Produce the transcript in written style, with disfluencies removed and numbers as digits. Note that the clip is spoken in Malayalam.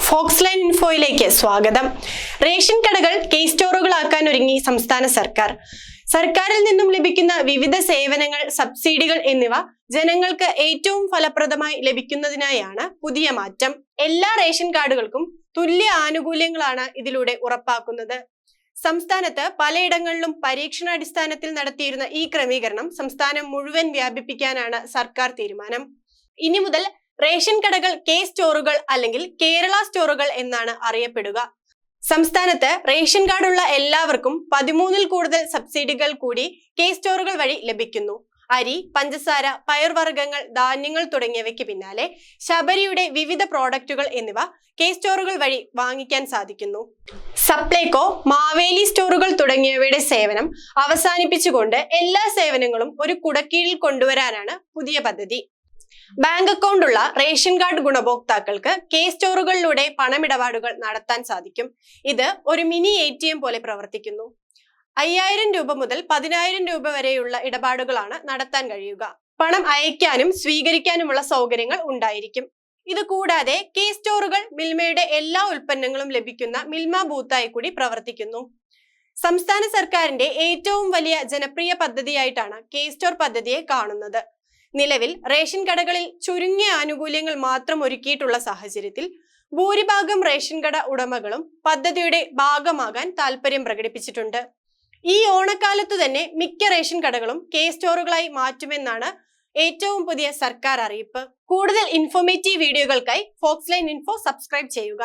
ഫോക്സ് ലൈൻ ഇൻഫോയിലേക്ക് സ്വാഗതം. റേഷൻ കടകൾ കേസ് സ്റ്റോറുകളാക്കാൻ ഒരുങ്ങി സംസ്ഥാന സർക്കാർ. സർക്കാരിൽ നിന്നും ലഭിക്കുന്ന വിവിധ സേവനങ്ങൾ, സബ്സിഡികൾ എന്നിവ ജനങ്ങൾക്ക് ഏറ്റവും ഫലപ്രദമായി ലഭിക്കുന്നതിനായാണ് പുതിയ മാറ്റം. എല്ലാ റേഷൻ കാർഡുകൾക്കും തുല്യ ആനുകൂല്യങ്ങളാണ് ഇതിലൂടെ ഉറപ്പാക്കുന്നത്. സംസ്ഥാനത്ത് പലയിടങ്ങളിലും പരീക്ഷണാടിസ്ഥാനത്തിൽ നടത്തിയിരുന്ന ഈ ക്രമീകരണം സംസ്ഥാനം മുഴുവൻ വ്യാപിപ്പിക്കാനാണ് സർക്കാർ തീരുമാനം. ഇനി മുതൽ റേഷൻ കടകൾ കേസ് സ്റ്റോറുകൾ അല്ലെങ്കിൽ കേരള സ്റ്റോറുകൾ എന്നാണ് അറിയപ്പെടുക. സംസ്ഥാനത്ത് റേഷൻ കാർഡുള്ള എല്ലാവർക്കും 13-ൽ കൂടുതൽ സബ്സിഡികൾ കൂടി കേസ് സ്റ്റോറുകൾ വഴി ലഭിക്കുന്നു. അരി, പഞ്ചസാര, പയർവർഗ്ഗങ്ങൾ, ധാന്യങ്ങൾ തുടങ്ങിയവയ്ക്ക് പിന്നാലെ ശബരിയുടെ വിവിധ പ്രോഡക്റ്റുകൾ എന്നിവ കേസ് സ്റ്റോറുകൾ വഴി വാങ്ങിക്കാൻ സാധിക്കുന്നു. സപ്ലൈകോ, മാവേലി സ്റ്റോറുകൾ തുടങ്ങിയവയുടെ സേവനം അവസാനിപ്പിച്ചുകൊണ്ട് എല്ലാ സേവനങ്ങളും ഒരു കുടക്കീഴിൽ കൊണ്ടുവരാനാണ് പുതിയ പദ്ധതി. ബാങ്ക് അക്കൗണ്ട് ഉള്ള റേഷൻ കാർഡ് ഗുണഭോക്താക്കൾക്ക് കേസ് സ്റ്റോറുകളിലൂടെ പണമിടപാടുകൾ നടത്താൻ സാധിക്കും. ഇത് ഒരു മിനി ATM പോലെ പ്രവർത്തിക്കുന്നു. 5000 രൂപ മുതൽ 10000 രൂപ വരെയുള്ള ഇടപാടുകളാണ് നടത്താൻ കഴിയുക. പണം അയക്കാനും സ്വീകരിക്കാനുമുള്ള സൗകര്യങ്ങൾ ഉണ്ടായിരിക്കും. ഇത് കൂടാതെ കേസ് സ്റ്റോറുകൾ മിൽമയുടെ എല്ലാ ഉൽപ്പന്നങ്ങളും ലഭിക്കുന്ന മിൽമ ബൂത്തായി കൂടി പ്രവർത്തിക്കുന്നു. സംസ്ഥാന സർക്കാരിന്റെ ഏറ്റവും വലിയ ജനപ്രിയ പദ്ധതിയായിട്ടാണ് കേസ് സ്റ്റോർ പദ്ധതിയെ കാണുന്നത്. നിലവിൽ റേഷൻ കടകളിൽ ചുരുങ്ങിയ ആനുകൂല്യങ്ങൾ മാത്രം ഒരുക്കിയിട്ടുള്ള സാഹചര്യത്തിൽ ഭൂരിഭാഗം റേഷൻ കട ഉടമകളും പദ്ധതിയുടെ ഭാഗമാകാൻ താല്പര്യം പ്രകടിപ്പിച്ചിട്ടുണ്ട്. ഈ ഓണക്കാലത്തു തന്നെ മിക്ക റേഷൻ കടകളും കേസ് സ്റ്റോറുകളായി മാറ്റുമെന്നാണ് ഏറ്റവും പുതിയ സർക്കാർ അറിയിപ്പ്. കൂടുതൽ ഇൻഫോർമേറ്റീവ് വീഡിയോകൾക്കായി ഫോക്സ് ലൈൻ ഇൻഫോ സബ്സ്ക്രൈബ് ചെയ്യുക.